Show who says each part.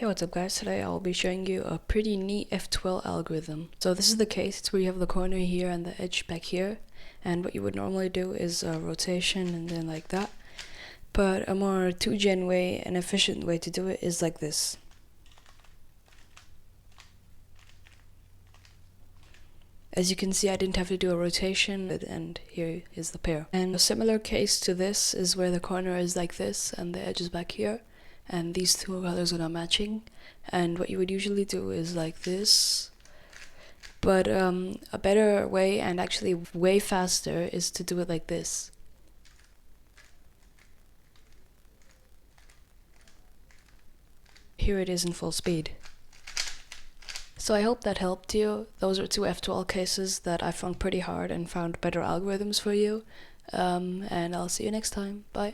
Speaker 1: Hey, what's up guys? Today I'll be showing you a pretty neat F2L algorithm. So this is the case. It's where you have the corner here and the edge back here, and what you would normally do is a rotation and then like that. But a more 2-gen way, an efficient way to do it is like this. As you can see, I didn't have to do a rotation, and here is the pair. And a similar case to this is where the corner is like this and the edge is back here, and these two colors are not matching. And what you would usually do is like this, but a better way, and actually way faster, is to do it like this. Here it is in full speed. So I hope that helped you. Those are two F2L cases that I found pretty hard and found better algorithms for you. And I'll see you next time. Bye.